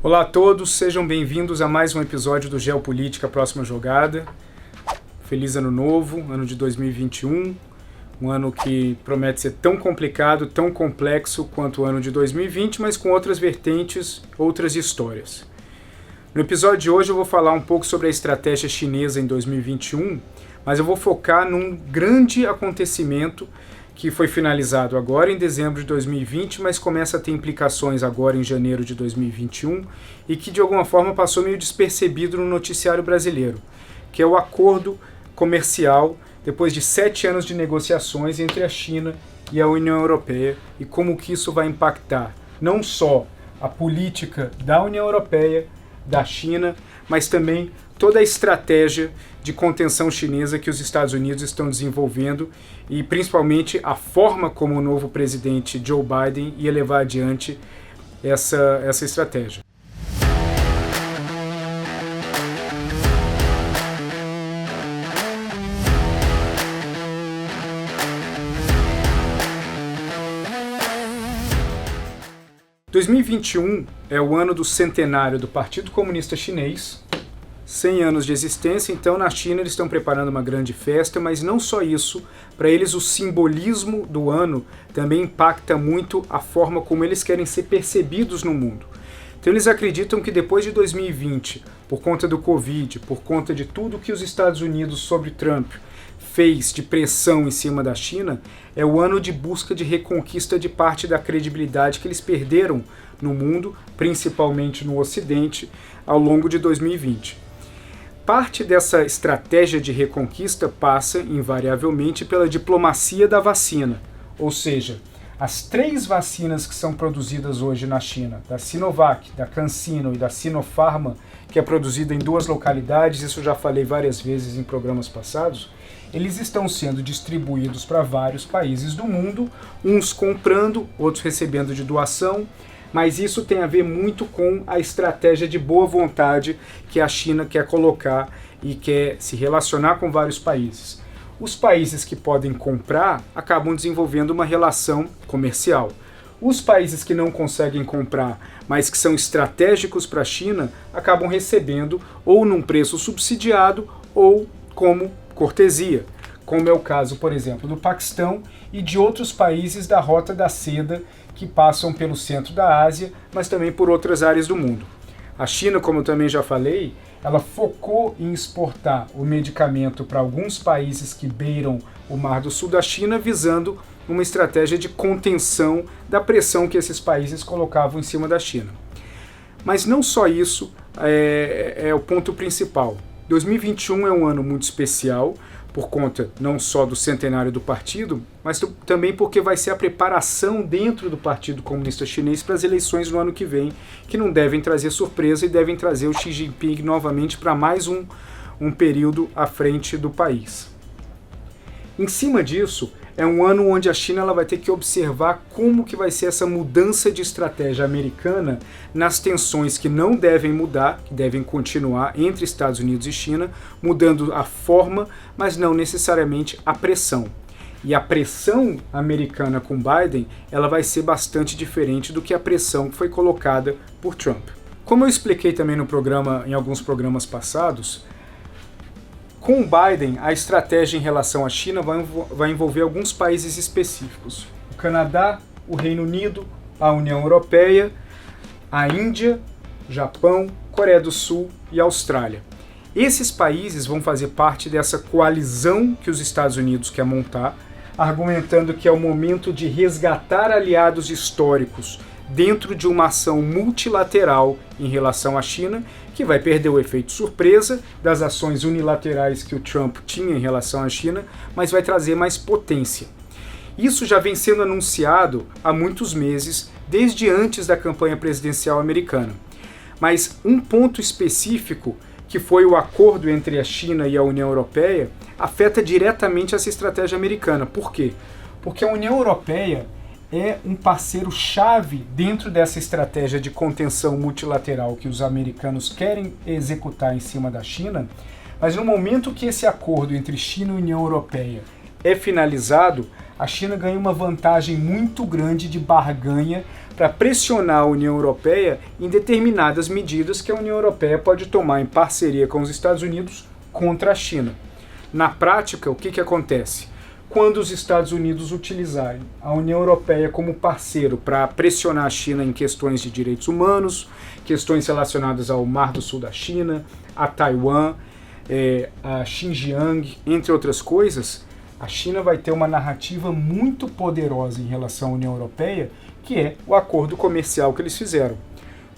Olá a todos, sejam bem-vindos a mais um episódio do Geopolítica Próxima Jogada. Feliz ano novo, ano de 2021, um ano que promete ser tão complicado, tão complexo quanto o ano de 2020, mas com outras vertentes, outras histórias. No episódio de hoje eu vou falar um pouco sobre a estratégia chinesa em 2021, mas eu vou focar num grande acontecimento que foi finalizado agora em dezembro de 2020, mas começa a ter implicações agora em janeiro de 2021 e que de alguma forma passou meio despercebido no noticiário brasileiro, que é o acordo comercial depois de 7 anos de negociações entre a China e a União Europeia e como que isso vai impactar não só a política da União Europeia, da China, mas também toda a estratégia de contenção chinesa que os Estados Unidos estão desenvolvendo e principalmente a forma como o novo presidente Joe Biden ia levar adiante essa estratégia. « 2021 é o ano do centenário do Partido Comunista Chinês, 100 anos de existência, então na China eles estão preparando uma grande festa, mas não só isso, para eles o simbolismo do ano também impacta muito a forma como eles querem ser percebidos no mundo. Então eles acreditam que depois de 2020, por conta do Covid, por conta de tudo que os Estados Unidos sobre Trump fez de pressão em cima da China, é o ano de busca de reconquista de parte da credibilidade que eles perderam no mundo, principalmente no Ocidente, ao longo de 2020. Parte dessa estratégia de reconquista passa, invariavelmente, pela diplomacia da vacina, ou seja, as 3 vacinas que são produzidas hoje na China, da Sinovac, da CanSino e da Sinopharma, que é produzida em 2 localidades, isso eu já falei várias vezes em programas passados, eles estão sendo distribuídos para vários países do mundo, uns comprando, outros recebendo de doação, mas isso tem a ver muito com a estratégia de boa vontade que a China quer colocar e quer se relacionar com vários países. Os países que podem comprar acabam desenvolvendo uma relação comercial. Os países que não conseguem comprar, mas que são estratégicos para a China, acabam recebendo ou num preço subsidiado ou como cortesia, como é o caso, por exemplo, do Paquistão e de outros países da Rota da Seda que passam pelo centro da Ásia, mas também por outras áreas do mundo. A China, como eu também já falei, ela focou em exportar o medicamento para alguns países que beiram o Mar do Sul da China, visando uma estratégia de contenção da pressão que esses países colocavam em cima da China. Mas não só isso é o ponto principal. 2021 é um ano muito especial, por conta não só do centenário do partido, mas também porque vai ser a preparação dentro do Partido Comunista Chinês para as eleições no ano que vem, que não devem trazer surpresa e devem trazer o Xi Jinping novamente para mais um período à frente do país. Em cima disso, é um ano onde a China ela vai ter que observar como que vai ser essa mudança de estratégia americana nas tensões que não devem mudar, que devem continuar entre Estados Unidos e China, mudando a forma, mas não necessariamente a pressão. E a pressão americana com Biden, ela vai ser bastante diferente do que a pressão que foi colocada por Trump. Como eu expliquei também no programa, em alguns programas passados, com o Biden, a estratégia em relação à China vai envolver alguns países específicos. O Canadá, o Reino Unido, a União Europeia, a Índia, Japão, Coreia do Sul e Austrália. Esses países vão fazer parte dessa coalizão que os Estados Unidos quer montar, argumentando que é o momento de resgatar aliados históricos dentro de uma ação multilateral em relação à China, que vai perder o efeito surpresa das ações unilaterais que o Trump tinha em relação à China, mas vai trazer mais potência. Isso já vem sendo anunciado há muitos meses, desde antes da campanha presidencial americana. Mas um ponto específico, que foi o acordo entre a China e a União Europeia, afeta diretamente essa estratégia americana. Por quê? Porque a União Europeia é um parceiro-chave dentro dessa estratégia de contenção multilateral que os americanos querem executar em cima da China, mas no momento que esse acordo entre China e União Europeia é finalizado, a China ganha uma vantagem muito grande de barganha para pressionar a União Europeia em determinadas medidas que a União Europeia pode tomar em parceria com os Estados Unidos contra a China. Na prática, o que acontece? Quando os Estados Unidos utilizarem a União Europeia como parceiro para pressionar a China em questões de direitos humanos, questões relacionadas ao Mar do Sul da China, a Taiwan, a Xinjiang, entre outras coisas, a China vai ter uma narrativa muito poderosa em relação à União Europeia, que é o acordo comercial que eles fizeram.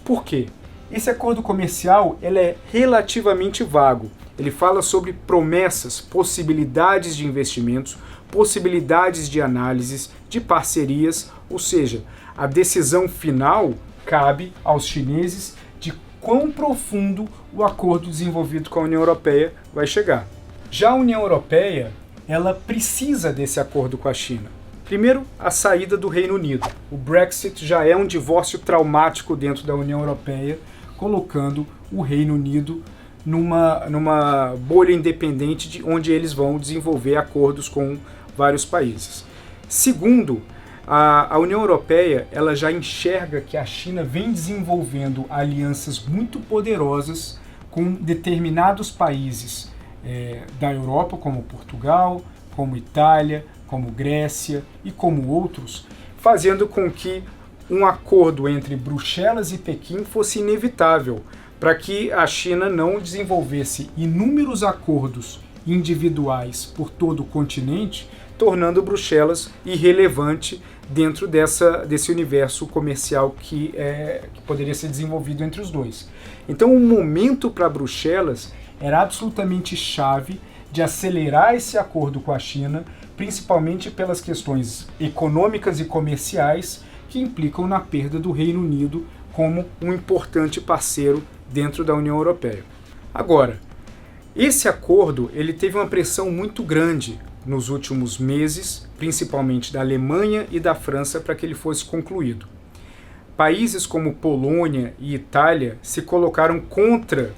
Por quê? Esse acordo comercial ele é relativamente vago. Ele fala sobre promessas, possibilidades de investimentos, possibilidades de análises, de parcerias, ou seja, a decisão final cabe aos chineses de quão profundo o acordo desenvolvido com a União Europeia vai chegar. Já a União Europeia, ela precisa desse acordo com a China. Primeiro, a saída do Reino Unido. O Brexit já é um divórcio traumático dentro da União Europeia, colocando o Reino Unido numa bolha independente onde eles vão desenvolver acordos com vários países. Segundo, a União Europeia ela já enxerga que a China vem desenvolvendo alianças muito poderosas com determinados países da Europa, como Portugal, como Itália, como Grécia e como outros, fazendo com que um acordo entre Bruxelas e Pequim fosse inevitável, para que a China não desenvolvesse inúmeros acordos individuais por todo o continente, tornando Bruxelas irrelevante dentro desse universo comercial que poderia ser desenvolvido entre os dois. Então o momento para Bruxelas era absolutamente chave de acelerar esse acordo com a China, principalmente pelas questões econômicas e comerciais que implicam na perda do Reino Unido como um importante parceiro dentro da União Europeia. Agora, esse acordo ele teve uma pressão muito grande nos últimos meses, principalmente da Alemanha e da França, para que ele fosse concluído. Países como Polônia e Itália se colocaram contra,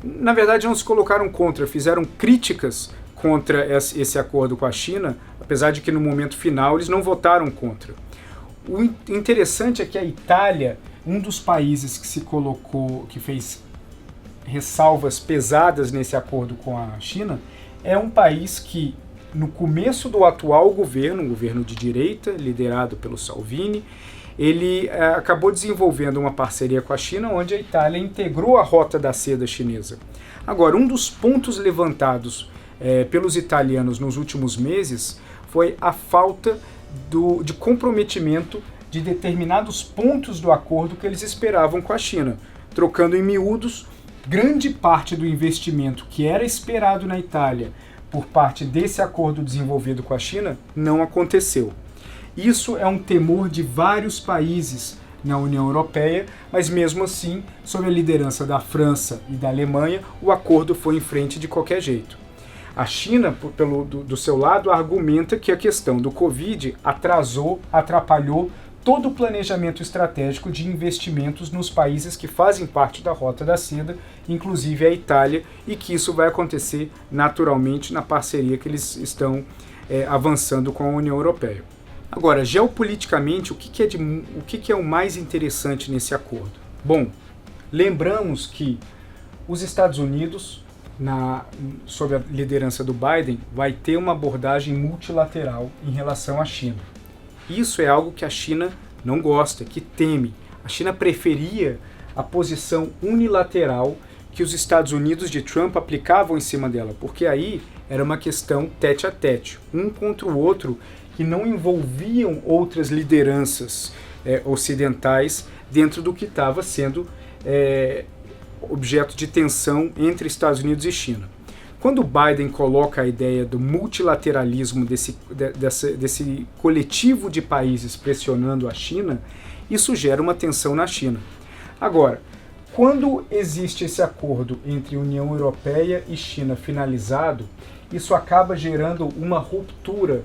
na verdade não se colocaram contra, fizeram críticas contra esse acordo com a China, apesar de que no momento final eles não votaram contra. O interessante é que a Itália, um dos países que se colocou, que fez ressalvas pesadas nesse acordo com a China, é um país que no começo do atual governo, um governo de direita, liderado pelo Salvini, ele acabou desenvolvendo uma parceria com a China, onde a Itália integrou a Rota da Seda chinesa. Agora, um dos pontos levantados pelos italianos nos últimos meses foi a falta de comprometimento de determinados pontos do acordo que eles esperavam com a China. Trocando em miúdos, grande parte do investimento que era esperado na Itália por parte desse acordo desenvolvido com a China não aconteceu. Isso é um temor de vários países na União Europeia, mas mesmo assim, sob a liderança da França e da Alemanha, o acordo foi em frente de qualquer jeito. A China, do seu lado, argumenta que a questão do Covid atrapalhou todo o planejamento estratégico de investimentos nos países que fazem parte da Rota da Seda, inclusive a Itália, e que isso vai acontecer naturalmente na parceria que eles estão avançando com a União Europeia. Agora, geopoliticamente, o que é o mais interessante nesse acordo? Bom, lembramos que os Estados Unidos, sob a liderança do Biden, vai ter uma abordagem multilateral em relação à China. Isso é algo que a China não gosta, que teme. A China preferia a posição unilateral que os Estados Unidos de Trump aplicavam em cima dela, porque aí era uma questão tete a tete, um contra o outro, que não envolviam outras lideranças ocidentais dentro do que estava sendo objeto de tensão entre Estados Unidos e China. Quando o Biden coloca a ideia do multilateralismo desse coletivo de países pressionando a China, isso gera uma tensão na China. Agora, quando existe esse acordo entre União Europeia e China finalizado, isso acaba gerando uma ruptura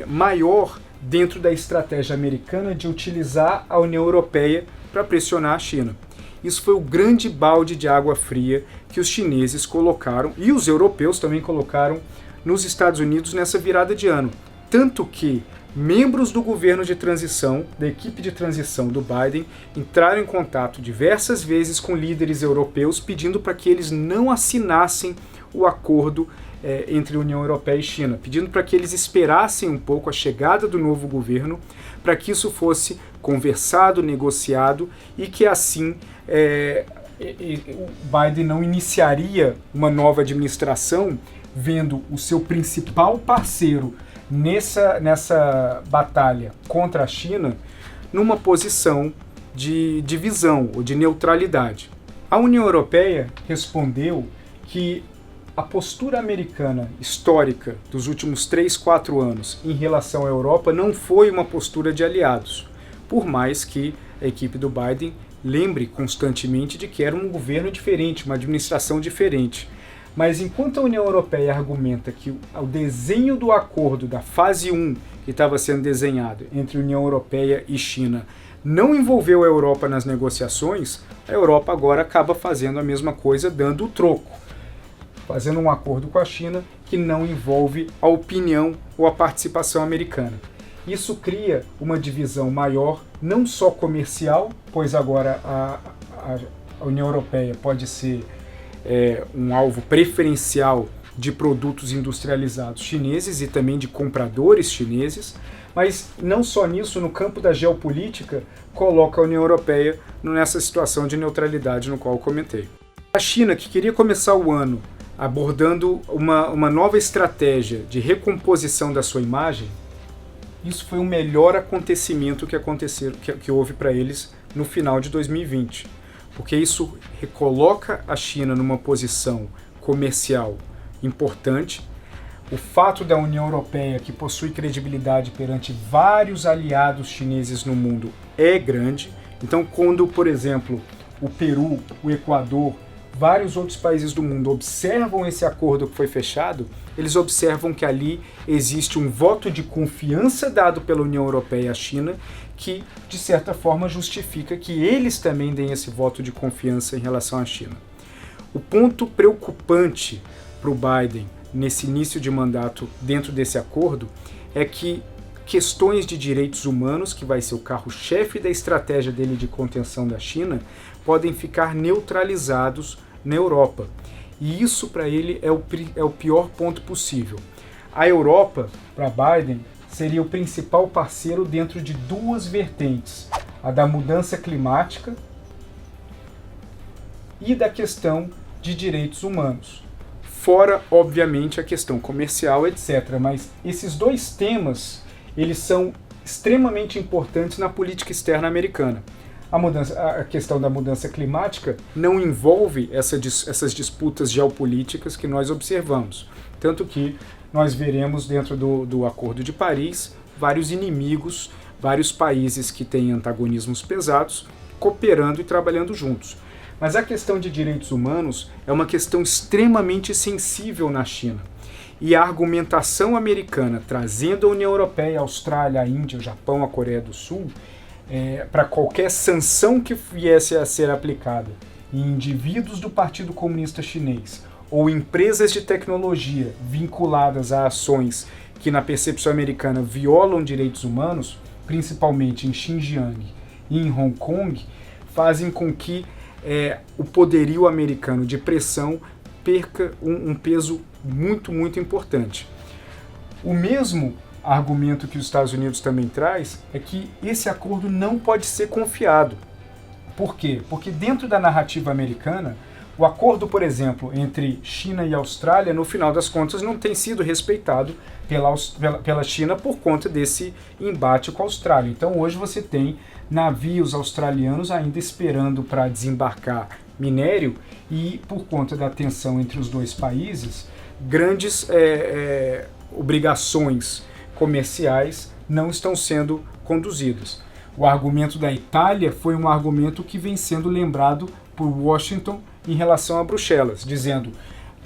maior dentro da estratégia americana de utilizar a União Europeia para pressionar a China. Isso foi o grande balde de água fria que os chineses colocaram, e os europeus também colocaram, nos Estados Unidos nessa virada de ano. Tanto que, membros do governo de transição, da equipe de transição do Biden, entraram em contato diversas vezes com líderes europeus pedindo para que eles não assinassem o acordo entre União Europeia e China, pedindo para que eles esperassem um pouco a chegada do novo governo, para que isso fosse conversado, negociado e que assim o Biden não iniciaria uma nova administração vendo o seu principal parceiro nessa batalha contra a China numa posição de divisão ou de neutralidade. A União Europeia respondeu que a postura americana histórica dos últimos 3, 4 anos em relação à Europa não foi uma postura de aliados, por mais que a equipe do Biden lembre constantemente de que era um governo diferente, uma administração diferente. Mas enquanto a União Europeia argumenta que o desenho do acordo da fase 1 que estava sendo desenhado entre União Europeia e China não envolveu a Europa nas negociações, a Europa agora acaba fazendo a mesma coisa, dando o troco, fazendo um acordo com a China que não envolve a opinião ou a participação americana. Isso cria uma divisão maior, não só comercial, pois agora a União Europeia pode ser um alvo preferencial de produtos industrializados chineses e também de compradores chineses, mas não só nisso, no campo da geopolítica, coloca a União Europeia nessa situação de neutralidade no qual eu comentei. A China, que queria começar o ano abordando uma nova estratégia de recomposição da sua imagem, isso foi o melhor acontecimento que houve para eles no final de 2020. Porque isso recoloca a China numa posição comercial importante. O fato da União Europeia, que possui credibilidade perante vários aliados chineses no mundo, é grande. Então, quando, por exemplo, o Peru, o Equador, vários outros países do mundo observam esse acordo que foi fechado, eles observam que ali existe um voto de confiança dado pela União Europeia à China que, de certa forma, justifica que eles também deem esse voto de confiança em relação à China. O ponto preocupante para o Biden nesse início de mandato dentro desse acordo é que questões de direitos humanos, que vai ser o carro-chefe da estratégia dele de contenção da China, podem ficar neutralizados na Europa. E isso para ele é o pior ponto possível. A Europa, para Biden, seria o principal parceiro dentro de duas vertentes, a da mudança climática e da questão de direitos humanos. Fora, obviamente, a questão comercial, etc. Mas esses dois temas, eles são extremamente importantes na política externa americana. A questão da mudança climática não envolve essas disputas geopolíticas que nós observamos. Tanto que nós veremos dentro do Acordo de Paris vários inimigos, vários países que têm antagonismos pesados, cooperando e trabalhando juntos. Mas a questão de direitos humanos é uma questão extremamente sensível na China. E a argumentação americana, trazendo a União Europeia, a Austrália, a Índia, o Japão, a Coreia do Sul, para qualquer sanção que viesse a ser aplicada em indivíduos do Partido Comunista Chinês ou empresas de tecnologia vinculadas a ações que, na percepção americana, violam direitos humanos, principalmente em Xinjiang e em Hong Kong, fazem com que o poderio americano de pressão perca um peso muito, muito importante. O mesmo argumento que os Estados Unidos também traz é que esse acordo não pode ser confiado. Por quê? Porque dentro da narrativa americana, o acordo, por exemplo, entre China e Austrália, no final das contas, não tem sido respeitado pela China por conta desse embate com a Austrália. Então hoje você tem navios australianos ainda esperando para desembarcar minério e, por conta da tensão entre os dois países, grandes obrigações comerciais não estão sendo conduzidas. O argumento da Itália foi um argumento que vem sendo lembrado por Washington em relação a Bruxelas, dizendo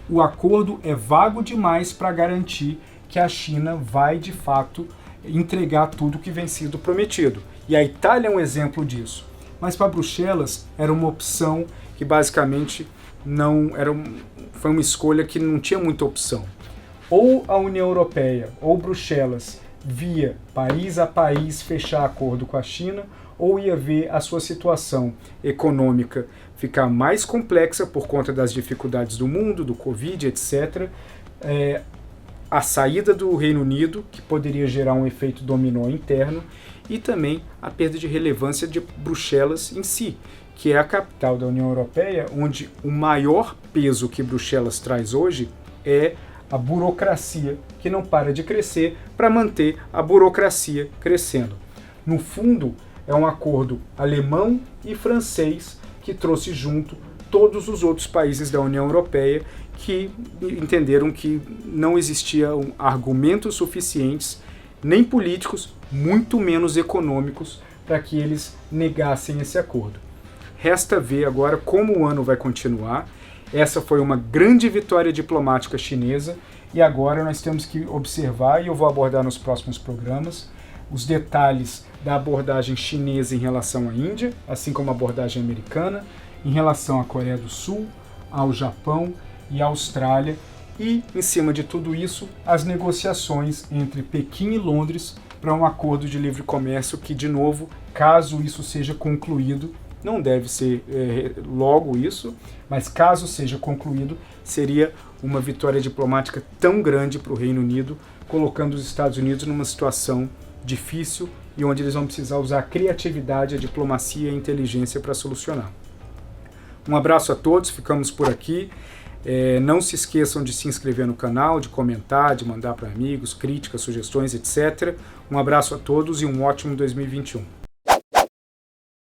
o acordo é vago demais para garantir que a China vai, de fato, entregar tudo que vem sido prometido. E a Itália é um exemplo disso. Mas para Bruxelas era uma opção que basicamente foi uma escolha que não tinha muita opção. Ou a União Europeia ou Bruxelas via país a país fechar acordo com a China, ou ia ver a sua situação econômica ficar mais complexa por conta das dificuldades do mundo, do Covid, etc., a saída do Reino Unido, que poderia gerar um efeito dominó interno, e também a perda de relevância de Bruxelas em si, que é a capital da União Europeia, onde o maior peso que Bruxelas traz hoje é a burocracia, que não para de crescer para manter a burocracia crescendo. No fundo, é um acordo alemão e francês que trouxe junto todos os outros países da União Europeia que entenderam que não existiam argumentos suficientes, nem políticos, muito menos econômicos, para que eles negassem esse acordo. Resta ver agora como o ano vai continuar. Essa foi uma grande vitória diplomática chinesa e agora nós temos que observar, e eu vou abordar nos próximos programas, os detalhes da abordagem chinesa em relação à Índia, assim como a abordagem americana, em relação à Coreia do Sul, ao Japão e à Austrália, e, em cima de tudo isso, as negociações entre Pequim e Londres para um acordo de livre comércio que, de novo, caso isso seja concluído, não deve ser logo isso, mas caso seja concluído, seria uma vitória diplomática tão grande para o Reino Unido, colocando os Estados Unidos numa situação difícil e onde eles vão precisar usar a criatividade, a diplomacia e a inteligência para solucionar. Um abraço a todos, ficamos por aqui. Não se esqueçam de se inscrever no canal, de comentar, de mandar para amigos, críticas, sugestões, etc. Um abraço a todos e um ótimo 2021.